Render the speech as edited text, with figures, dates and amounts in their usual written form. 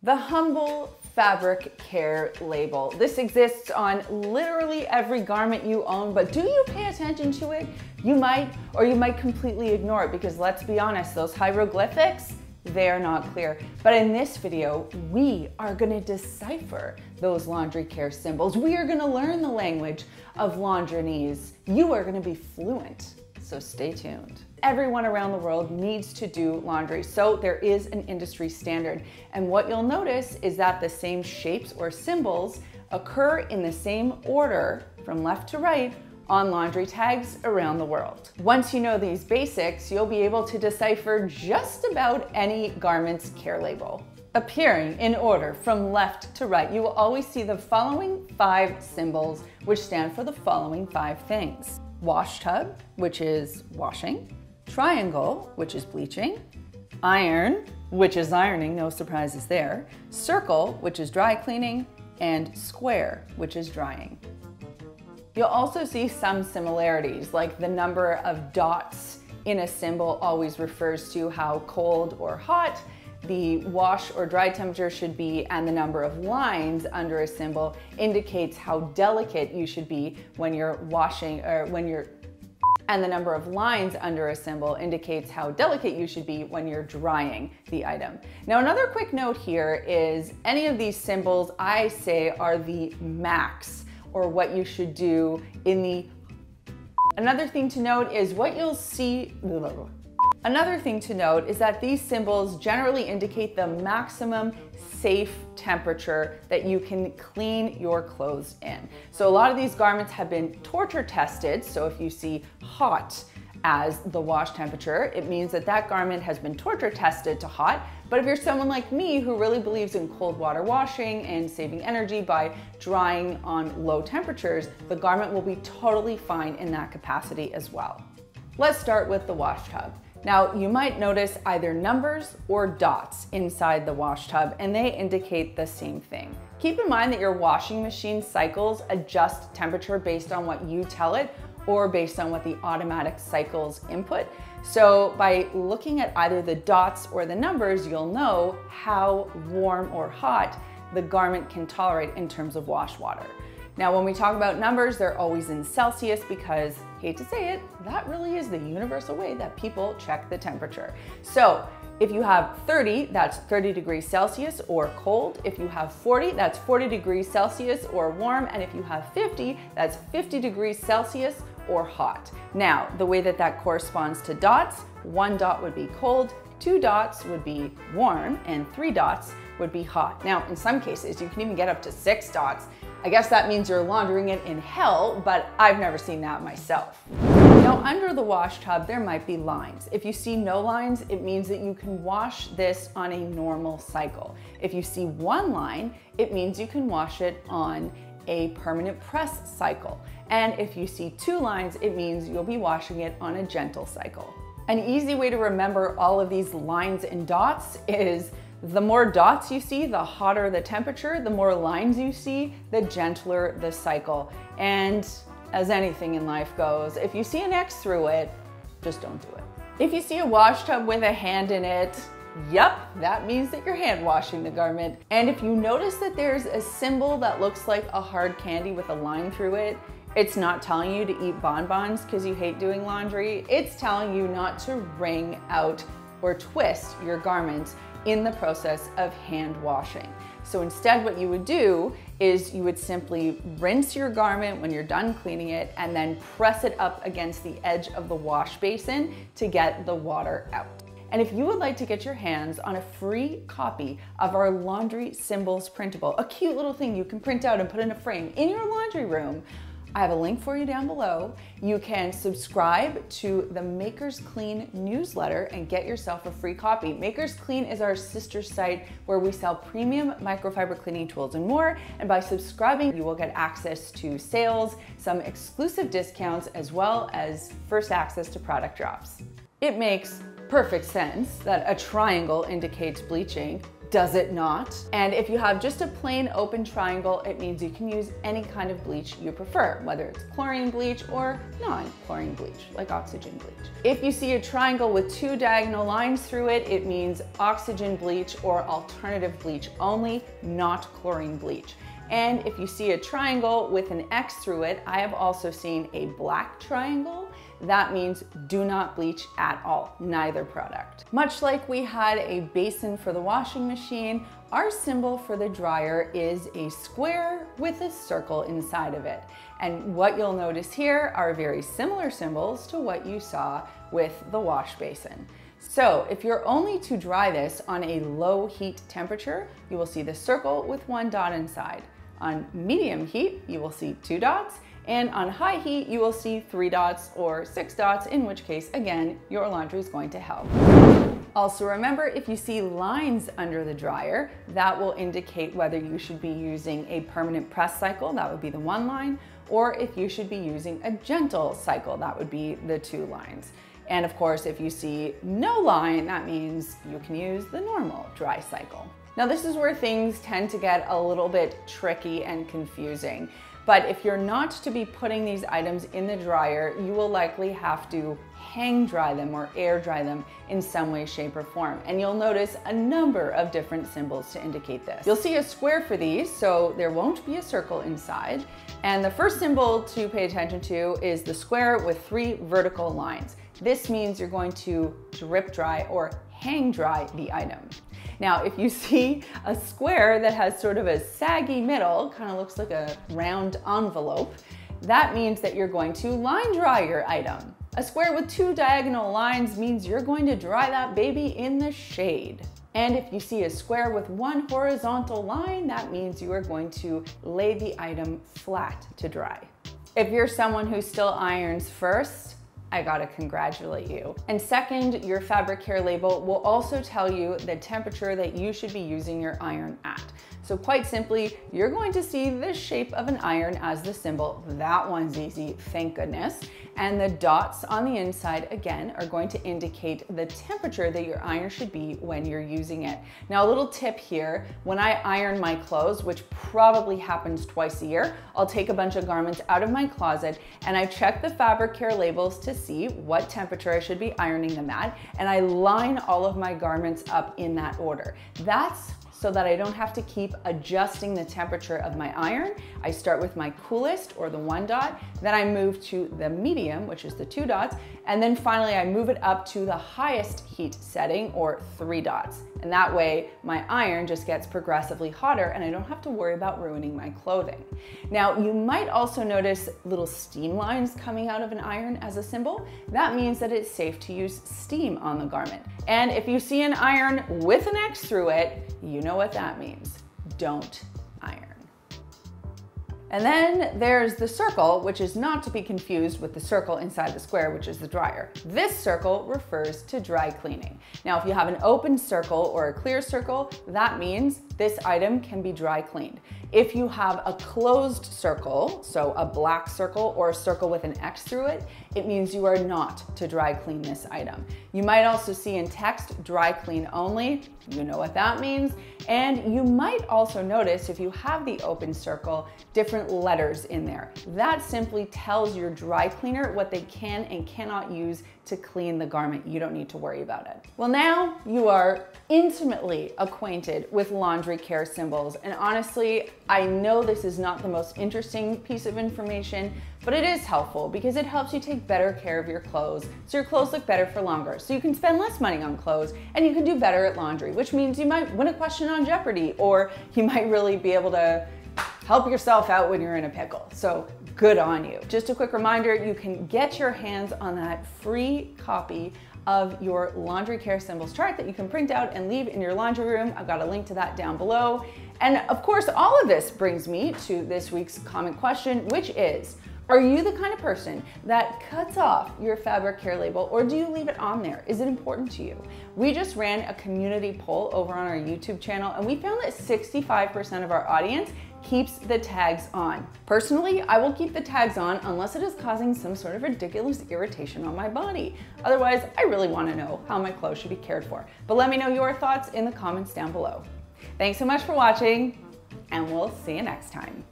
The humble fabric care label. This exists on literally every garment you own, but do you pay attention to it? You might, or you might completely ignore it, because let's be honest, those hieroglyphics, they are not clear. But in this video, we are gonna decipher those laundry care symbols. We are gonna learn the language of Laundranese. You are gonna be fluent, so stay tuned. Everyone around the world needs to do laundry, so there is an industry standard. And what you'll notice is that the same shapes or symbols occur in the same order from left to right on laundry tags around the world. Once you know these basics, you'll be able to decipher just about any garment's care label. Appearing in order from left to right, you will always see the following 5 symbols, which stand for the following 5 things. Wash tub, which is washing. Triangle, which is bleaching. Iron, which is ironing, no surprises there. Circle, which is dry cleaning. And square, which is drying. You'll also see some similarities, like the number of dots in a symbol always refers to how cold or hot the wash or dry temperature should be, and the number of lines under a symbol indicates how delicate you should be when you're washing, and the number of lines under a symbol indicates how delicate you should be when you're drying the item. Now, another quick note here is any of these symbols I say are the max, or what you should do in the. Another thing to note is what you'll see. Another thing to note is that these symbols generally indicate the maximum safe temperature that you can clean your clothes in. So a lot of these garments have been torture tested. So if you see hot as the wash temperature, it means that that garment has been torture tested to hot. But if you're someone like me who really believes in cold water washing and saving energy by drying on low temperatures, the garment will be totally fine in that capacity as well. Let's start with the wash tub. Now, you might notice either numbers or dots inside the wash tub, and they indicate the same thing. Keep in mind that your washing machine cycles adjust temperature based on what you tell it or based on what the automatic cycles input. So by looking at either the dots or the numbers, you'll know how warm or hot the garment can tolerate in terms of wash water. Now, when we talk about numbers, they're always in Celsius because, hate to say it, that really is the universal way that people check the temperature. So if you have 30, that's 30 degrees Celsius or cold. If you have 40, that's 40 degrees Celsius or warm. And if you have 50, that's 50 degrees Celsius or hot. Now, the way that that corresponds to dots, 1 dot would be cold, 2 dots would be warm, and 3 dots would be hot. Now, in some cases, you can even get up to 6 dots. I guess that means you're laundering it in hell, but I've never seen that myself. Now, under the wash tub, there might be lines. If you see no lines, it means that you can wash this on a normal cycle. If you see 1 line, it means you can wash it on a permanent press cycle. And if you see 2 lines, it means you'll be washing it on a gentle cycle. An easy way to remember all of these lines and dots is the more dots you see, the hotter the temperature. The more lines you see, the gentler the cycle. And as anything in life goes, if you see an X through it, just don't do it. If you see a wash tub with a hand in it, yep, that means that you're hand washing the garment. And if you notice that there's a symbol that looks like a hard candy with a line through it, it's not telling you to eat bonbons because you hate doing laundry. It's telling you not to wring out or twist your garments in the process of hand washing. So instead, what you would do is you would simply rinse your garment when you're done cleaning it and then press it up against the edge of the wash basin to get the water out. And if you would like to get your hands on a free copy of our laundry symbols printable, a cute little thing you can print out and put in a frame in your laundry room, I have a link for you down below. You can subscribe to the Makers Clean newsletter and get yourself a free copy. Makers Clean is our sister site where we sell premium microfiber cleaning tools and more. And by subscribing, you will get access to sales, some exclusive discounts, as well as first access to product drops. It makes perfect sense that a triangle indicates bleaching, does it not? And if you have just a plain open triangle, it means you can use any kind of bleach you prefer, whether it's chlorine bleach or non-chlorine bleach, like oxygen bleach. If you see a triangle with 2 diagonal lines through it, it means oxygen bleach or alternative bleach only, not chlorine bleach. And if you see a triangle with an X through it, I have also seen a black triangle. That means do not bleach at all, neither product. Much like we had a basin for the washing machine, our symbol for the dryer is a square with a circle inside of it. And what you'll notice here are very similar symbols to what you saw with the wash basin. So if you're only to dry this on a low heat temperature, you will see the circle with 1 dot inside. On medium heat, you will see 2 dots, and on high heat, you will see 3 dots or 6 dots, in which case, again, your laundry is going to help. Also remember, if you see lines under the dryer, that will indicate whether you should be using a permanent press cycle, that would be the 1 line, or if you should be using a gentle cycle, that would be the 2 lines. And of course, if you see no line, that means you can use the normal dry cycle. Now this is where things tend to get a little bit tricky and confusing. But if you're not to be putting these items in the dryer, you will likely have to hang dry them or air dry them in some way, shape, or form. And you'll notice a number of different symbols to indicate this. You'll see a square for these, so there won't be a circle inside. And the first symbol to pay attention to is the square with 3 vertical lines. This means you're going to drip dry or hang dry the item. Now, if you see a square that has sort of a saggy middle, kind of looks like a round envelope, that means that you're going to line dry your item. A square with 2 diagonal lines means you're going to dry that baby in the shade. And if you see a square with 1 horizontal line, that means you are going to lay the item flat to dry. If you're someone who still irons first, I gotta congratulate you. And second, your fabric care label will also tell you the temperature that you should be using your iron at. So quite simply, you're going to see the shape of an iron as the symbol. That one's easy, thank goodness. And the dots on the inside, again, are going to indicate the temperature that your iron should be when you're using it. Now, a little tip here, when I iron my clothes, which probably happens twice a year, I'll take a bunch of garments out of my closet and I check the fabric care labels to see what temperature I should be ironing them at, and I line all of my garments up in that order. That's so that I don't have to keep adjusting the temperature of my iron. I start with my coolest, or the 1 dot, then I move to the medium, which is the 2 dots, and then finally I move it up to the highest heat setting, or 3 dots. And that way my iron just gets progressively hotter and I don't have to worry about ruining my clothing. Now, you might also notice little steam lines coming out of an iron as a symbol. That means that it's safe to use steam on the garment. And if you see an iron with an X through it, you know what that means. Don't iron. And then there's the circle, which is not to be confused with the circle inside the square, which is the dryer. This circle refers to dry cleaning. Now, if you have an open circle or a clear circle, that means this item can be dry cleaned. If you have a closed circle, so a black circle or a circle with an X through it, it means you are not to dry clean this item. You might also see in text, dry clean only. You know what that means. And you might also notice, if you have the open circle, different letters in there. That simply tells your dry cleaner what they can and cannot use to clean the garment. You don't need to worry about it. Well, now you are intimately acquainted with laundry care symbols. And honestly, I know this is not the most interesting piece of information, but it is helpful because it helps you take better care of your clothes, so your clothes look better for longer, so you can spend less money on clothes and you can do better at laundry, which means you might win a question on Jeopardy, or you might really be able to help yourself out when you're in a pickle. So good on you. Just a quick reminder, you can get your hands on that free copy of your laundry care symbols chart that you can print out and leave in your laundry room. I've got a link to that down below. And of course, all of this brings me to this week's comment question, which is, are you the kind of person that cuts off your fabric care label, or do you leave it on there? Is it important to you? We just ran a community poll over on our YouTube channel, and we found that 65% of our audience keeps the tags on. Personally, I will keep the tags on unless it is causing some sort of ridiculous irritation on my body. Otherwise, I really want to know how my clothes should be cared for. But let me know your thoughts in the comments down below. Thanks so much for watching, and we'll see you next time.